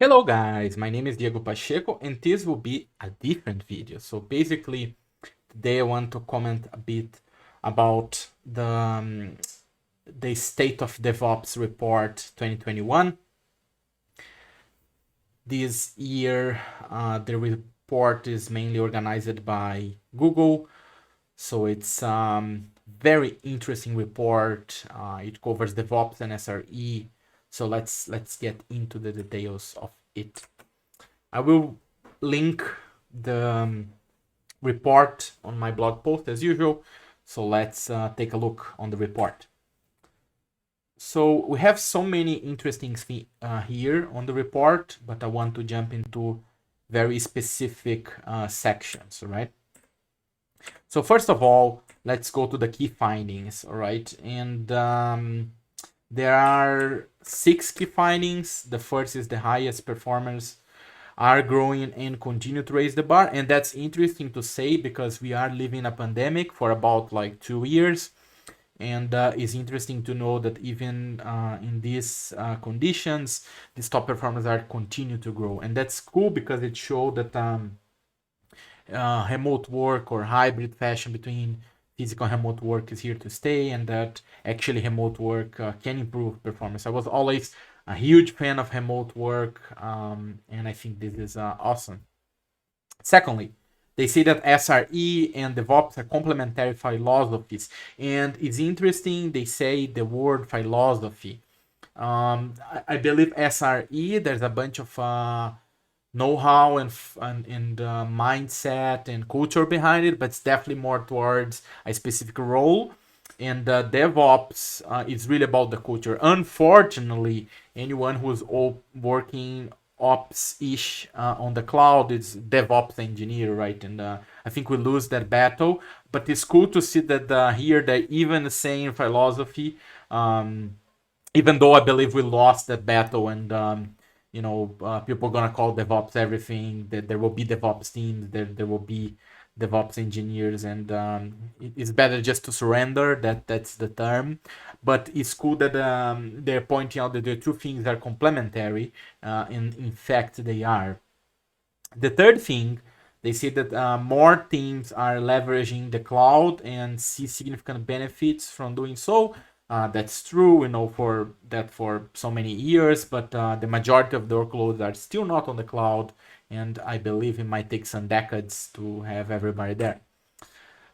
Hello guys, my name is Diego Pacheco and this will be a different video. So basically today I want to comment a bit about the State of DevOps Report 2021. This year the report is mainly organized by Google, so it's very interesting report. It covers DevOps and SRE. So let's get into the details of it. I will link the report on my blog post as usual. So let's take a look on the report. So we have so many interesting things here on the report, but I want to jump into very specific sections, right? So first of all, let's go to the key findings, all right? And there are 6 key findings. The first is the highest performers are growing and continue to raise the bar, and that's interesting to say because we are living a pandemic for about like 2 years, and it's interesting to know that even in these conditions these top performers are continue to grow, and that's cool because it shows that remote work or hybrid fashion between physical and remote work is here to stay, and that actually remote work can improve performance. I was always a huge fan of remote work, and I think this is awesome. Secondly, they say that SRE and DevOps are complementary philosophies, and it's interesting. They say the word philosophy. I believe SRE. There's a bunch of know-how and mindset and culture behind it, but it's definitely more towards a specific role. And DevOps is really about the culture. Unfortunately, anyone who's working ops-ish on the cloud is DevOps engineer, right? And I think we lose that battle. But it's cool to see that here they even the same philosophy. Even though I believe we lost that battle, and people are gonna call DevOps everything. That there will be DevOps teams, there will be DevOps engineers, and it's better just to surrender. That's the term. But it's cool that they're pointing out that the two things are complementary, and in fact they are. The third thing, they say that more teams are leveraging the cloud and see significant benefits from doing so. That's true, for so many years, but the majority of the workloads are still not on the cloud, and I believe it might take some decades to have everybody there.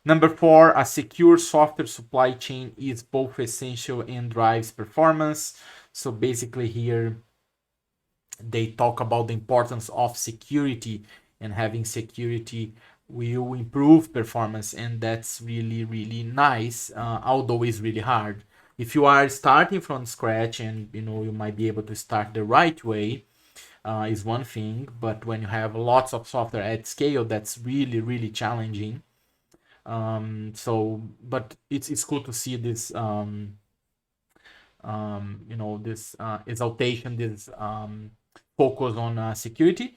Number 4, a secure software supply chain is both essential and drives performance. So basically here they talk about the importance of security, and having security will improve performance, and that's really really nice, although it's really hard. If you are starting from scratch, and you might be able to start the right way, is one thing, but when you have lots of software at scale, that's really really challenging. But it's cool to see this this exaltation, this focus on security.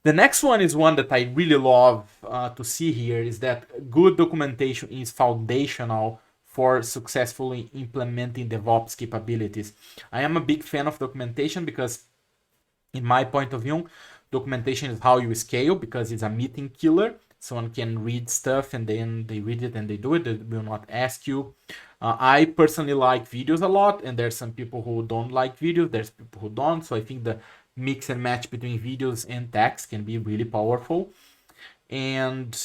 The next one is one that I really love to see here, is that good documentation is foundational for successfully implementing DevOps capabilities. I am a big fan of documentation because, in my point of view, documentation is how you scale, because it's a meeting killer. Someone can read stuff and then they read it and they do it. They will not ask you. I personally like videos a lot, and there's some people who don't like videos. There's people who don't. So I think the mix and match between videos and text can be really powerful. And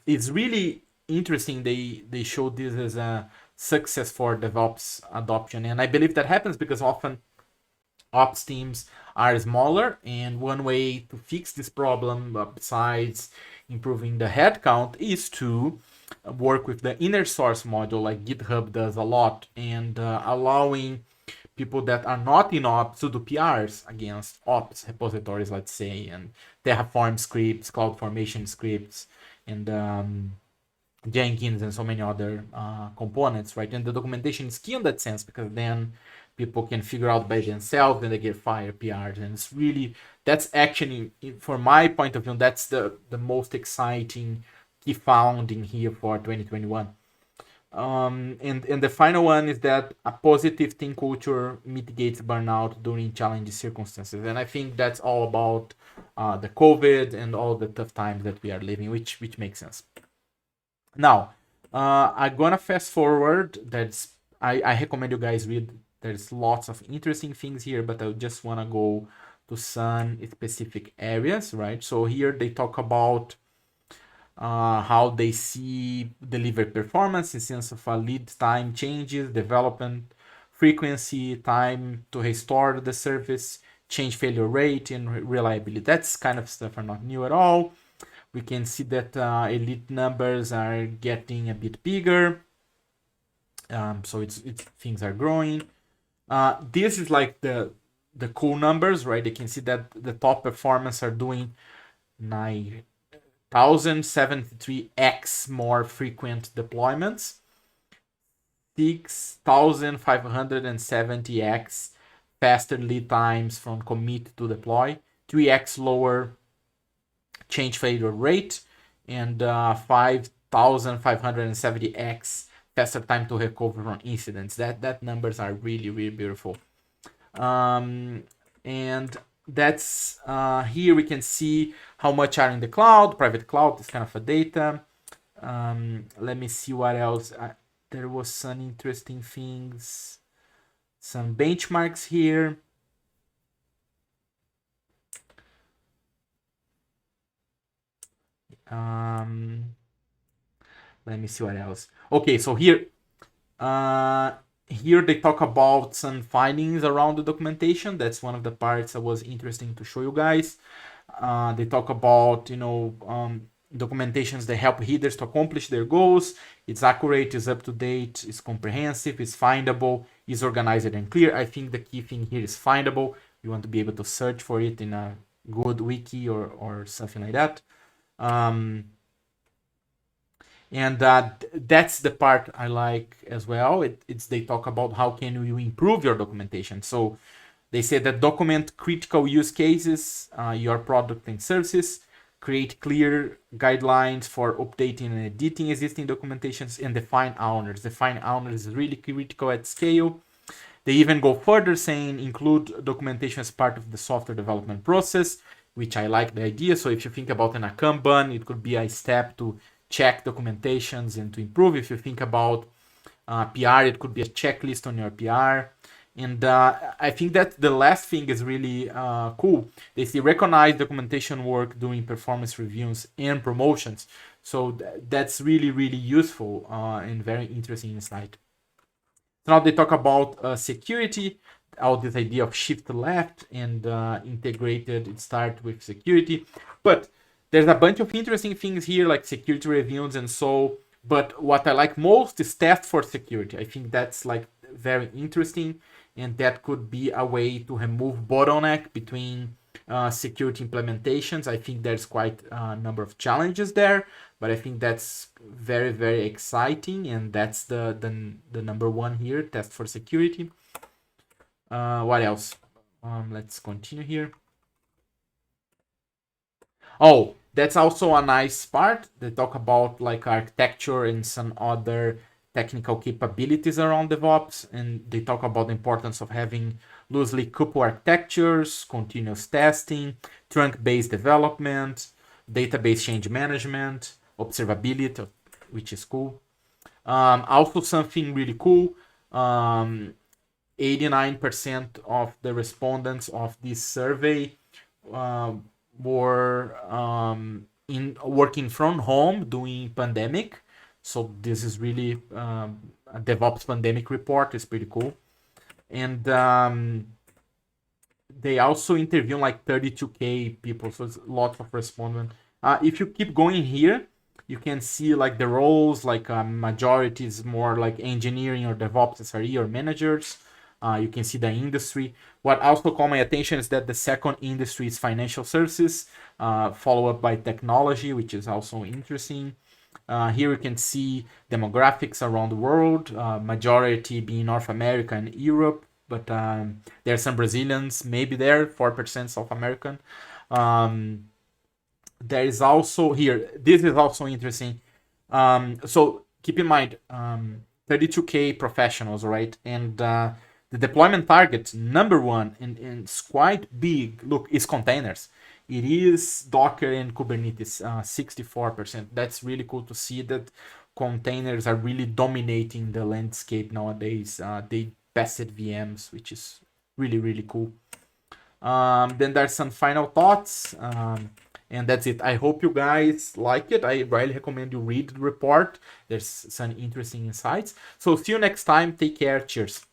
it's really interesting. They show this as a success for DevOps adoption, and I believe that happens because often ops teams are smaller, and one way to fix this problem, besides improving the headcount, is to work with the inner source module, like GitHub does a lot, and allowing people that are not in ops to do PRs against ops repositories, let's say, and Terraform scripts, CloudFormation scripts, and Jenkins, and so many other components, right? And the documentation is key in that sense, because then people can figure out by themselves and they get fire PRs. And it's really, that's actually, from my point of view, that's the most exciting key found in here for 2021. And the final one is that a positive team culture mitigates burnout during challenging circumstances. And I think that's all about the COVID and all the tough times that we are living, which makes sense. Now, I'm gonna fast forward. I recommend you guys read. There's lots of interesting things here, but I just wanna go to some specific areas, right? So here they talk about how they see delivery performance in sense of lead time changes, development frequency, time to restore the service, change failure rate, and reliability. That's kind of stuff are not new at all. We can see that elite numbers are getting a bit bigger. So it's things are growing. This is like the cool numbers, right? You can see that the top performance are doing 9,073x more frequent deployments, 6,570x faster lead times from commit to deploy, 3x lower change failure rate, and 5,570x faster time to recover from incidents. That numbers are really really beautiful. And that's here we can see how much are in the cloud, private cloud, this kind of a data. Let me see what else. There was some interesting things, some benchmarks here. Let me see what else. Okay, so here here they talk about some findings around the documentation. That's one of the parts that was interesting to show you guys. They talk about documentations that help readers to accomplish their goals. It's accurate, it's up to date, it's comprehensive, it's findable, it's organized and clear. I think the key thing here is findable. You want to be able to search for it in a good wiki or something like that. And that's the part I like as well. It's they talk about how can you improve your documentation. So they say that document critical use cases, your product and services, create clear guidelines for updating and editing existing documentations, and define owners. Define owners is really critical at scale. They even go further, saying include documentation as part of the software development process, which I like the idea. So if you think about an Kanban, it could be a step to check documentations and to improve. If you think about PR, it could be a checklist on your PR. And I think that the last thing is really cool. They say recognize documentation work during performance reviews and promotions. So that's really, really useful and very interesting insight. So now they talk about security, all this idea of shift left and integrated it start with security. But there's a bunch of interesting things here like security reviews and so. But what I like most is test for security. I think that's like very interesting, and that could be a way to remove bottleneck between security implementations. I think there's quite a number of challenges there, but I think that's very very exciting, and that's the number one here, test for security. What else? Let's continue here. Oh, that's also a nice part. They talk about like architecture and some other technical capabilities around DevOps, and they talk about the importance of having loosely coupled architectures, continuous testing, trunk-based development, database change management, observability, which is cool. Also, something really cool. 89% of the respondents of this survey were in working from home during pandemic. So this is really a DevOps pandemic report. It's pretty cool. And they also interview like 32K people, so it's lots of respondents. If you keep going here, you can see like the roles, like majority is more like engineering or DevOps SRE or managers. You can see the industry. What also caught my attention is that the second industry is financial services, followed up by technology, which is also interesting. Here you can see demographics around the world, majority being North America and Europe, but there are some Brazilians, maybe there, 4% South American. There is also here, this is also interesting. So keep in mind, 32K professionals, right? And the deployment target, number one, and it's quite big, look, is containers. It is Docker and Kubernetes, 64%. That's really cool to see that containers are really dominating the landscape nowadays. They bested VMs, which is really, really cool. Then there's some final thoughts. And that's it. I hope you guys like it. I really recommend you read the report. There's some interesting insights. So see you next time. Take care. Cheers.